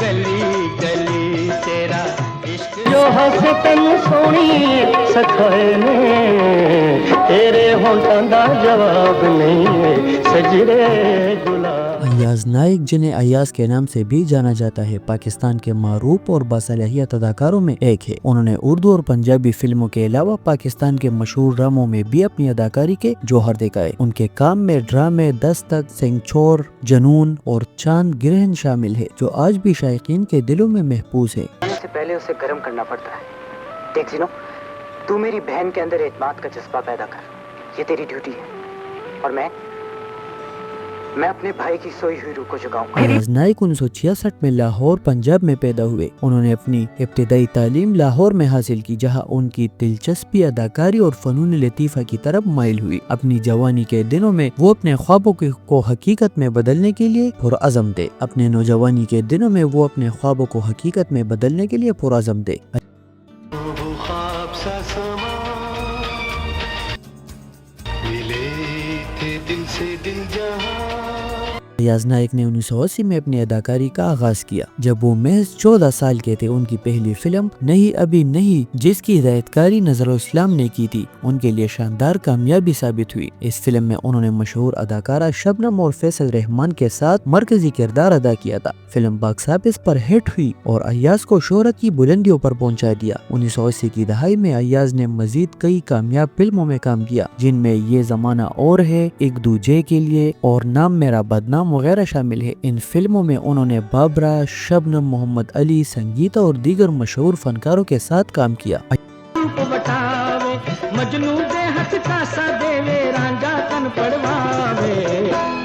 गली गली तेरा इश्क जो हंस तेन सोनी सखाए ने तेरे होंठों दा जवाब नहीं है सजरे गुलाब। अय्याज नाइक, जिन्हें अय्याज के नाम से भी जाना जाता है, पाकिस्तान के मारूफ और बासलाहियत अदाकारों में एक है। उन्होंने उर्दू और पंजाबी फिल्मों के अलावा पाकिस्तान के मशहूर ड्रामों में भी अपनी अदाकारी के जौहर दिखाए। उनके काम में ड्रामे दस्तक, सिंगचोर, जुनून और चांद गिरहन शामिल है, जो आज भी शायकीन के दिलों में महफूज है। से पहले उसे गर्म करना पड़ता है। देख जीनो, तू मेरी बहन के अंदर एतमाद का जज्बा पैदा कर, ये तेरी ड्यूटी है। और मैं अपने भाई की सोई हुई रूह को जगाऊंगा। अय्याज नाइक 1966 में लाहौर, पंजाब में पैदा हुए। उन्होंने अपनी इब्तिदाई तालीम लाहौर में हासिल की, जहां उनकी दिलचस्पी अदाकारी और फनून लतीफा की तरफ माइल हुई। अपनी जवानी के दिनों में वो अपने ख्वाबों को हकीकत में बदलने के लिए पुरअज़म थे। अपने नौजवानी के दिनों में वो अपने ख्वाबों को हकीकत में बदलने के लिए पुरअज़म थे। अय्याज नाइक ने 1980 में अपनी अदाकारी का आगाज किया। जब वो महज 14 साल के थे, उनकी पहली फिल्म नहीं अभी नहीं, जिसकी हिदायतकारी नज़रुल इस्लाम ने की थी, उनके लिए शानदार कामयाबी साबित हुई। इस फिल्म में उन्होंने मशहूर अदाकारा शबनम और फैसल रहमान के साथ मरकजी किरदार अदा किया था। फिल्म बॉक्स ऑफिस पर हिट हुई और अय्याज को शोहरत की बुलंदियों पर पहुंचा दिया। 1980 की दहाई में अय्याज ने मजीद कई कामयाब फिल्मों में काम किया, जिनमें ये जमाना और है, एक दूजे के लिए और नाम मेरा बदनाम वगैरह शामिल है। इन फिल्मों में उन्होंने बाबरा, शबनम, मोहम्मद अली, संगीता और दीगर मशहूर फनकारों के साथ काम किया। मजनू दे हथ कासा देवे रांझा तन पड़वावे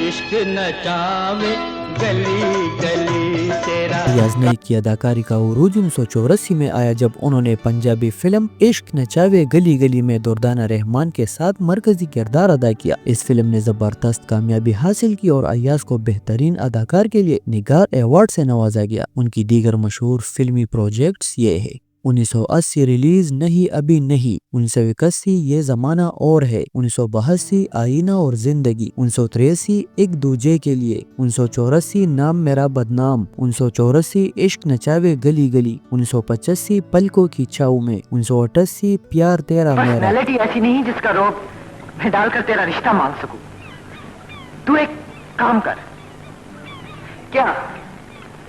इश्क नचावे गली गली तेरा। अय्याज नाइक की अदाकारी का उरूज 1984 में आया, जब उन्होंने पंजाबी फिल्म इश्क नचावे गली गली में दुर्दाना रहमान के साथ मरकजी किरदार अदा किया। इस फिल्म ने जबरदस्त कामयाबी हासिल की और अय्याज को बेहतरीन अदाकार के लिए निगार अवार्ड से नवाजा गया। उनकी दीगर मशहूर फिल्मी प्रोजेक्ट्स ये है: 1980 रिलीज नहीं अभी नहीं, 1981 ये जमाना और है, 1982 आईना और जिंदगी, 1983 एक दूजे के लिए, 1984 नाम मेरा बदनाम, 1984 इश्क नचावे गली गली, 1985 पलकों की छाऊ में, 1988 प्यार तेरा मेरा। पर्सनैलिटी ऐसी नहीं जिसका रोग मैं डालकर तेरा रिश्ता मान सकूं। तू एक काम कर, क्या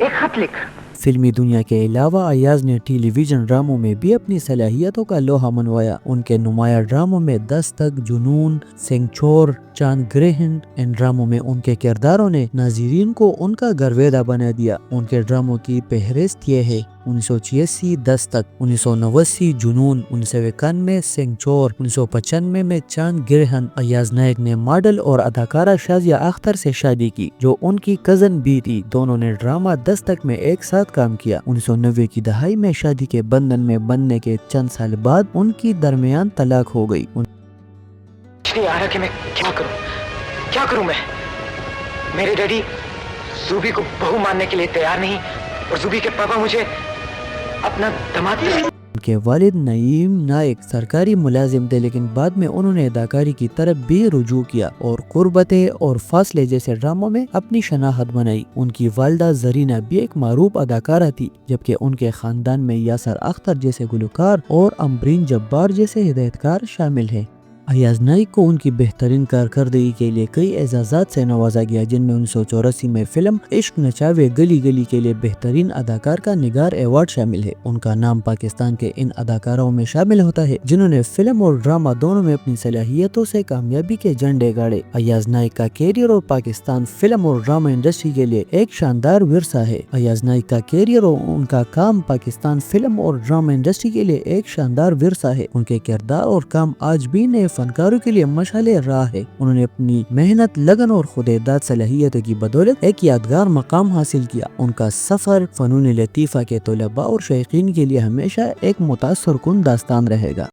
एक खत लिख। फिल्मी दुनिया के अलावा अय्याज ने टेलीविजन ड्रामों में भी अपनी सलाहियतों का लोहा मनवाया। उनके नुमाया ड्रामों में दस्तक, जुनून, सिंगचोर, चांद गिरहन, इन ड्रामों में उनके किरदारों ने नाज़रीन को उनका गर्वेदा बना दिया। उनके ड्रामों की फहरिस्त ये है: 1986 दस्तक, 1989 जुनून, 1991 सिंगचोर, 1995 में चांद गिरहन। अय्याज नाइक ने मॉडल और अदाकारा शाजिया अख्तर से शादी की, जो उनकी कजन भी थी। दोनों ने ड्रामा दस्तक में एक साथ काम किया। 1990 की दहाई में शादी के बंधन में बनने के चंद साल बाद उनकी दरमियान तलाक हो गई। आ रहा कि मैं क्या करूं मैं? मेरे डैडी ज़ूबी को बहू मानने के लिए तैयार नहीं और ज़ूबी के पापा मुझे अपना दामाद। उनके वालिद नईम नाइक सरकारी मुलाजिम थे, लेकिन बाद में उन्होंने अदाकारी की तरफ भी रुजू किया और कुर्बते और फासले जैसे ड्रामों में अपनी शनाख्त बनाई। उनकी वालिदा जरीना भी एक मारूफ अदाकारा थी, जबकि उनके खानदान में यासर अख्तर जैसे गुलकार और अमरीन जब्बार जैसे हिदायतकार शामिल हैं। अय्याज नाइक को उनकी बेहतरीन कारकर्दगी के लिए कई एजाज़ात से नवाजा गया, जिनमें 1984 में फिल्म इश्क नचावे गली गली के लिए बेहतरीन अदाकार का निगार अवार्ड शामिल है। उनका नाम पाकिस्तान के इन अदाकारों में शामिल होता है जिन्होंने फिल्म और ड्रामा दोनों में अपनी सलाहियतों से कामयाबी के झंडे गाड़े। अय्याज नाइक का कैरियर और पाकिस्तान फिल्म और ड्रामा इंडस्ट्री के लिए एक शानदार विरसा है। अय्याज नाइक का कैरियर और उनका काम पाकिस्तान फिल्म और ड्रामा इंडस्ट्री के लिए एक शानदार विरसा है। उनके किरदार और काम आज भी नए फनकारों के लिए मशाले राह है। उन्होंने अपनी मेहनत, लगन और खुदेदाद सलाहियतों की बदौलत एक यादगार मकाम हासिल किया। उनका सफर फनून लतीफा के तलबा और शौकीन के लिए हमेशा एक मुतासर कुन दास्तान रहेगा।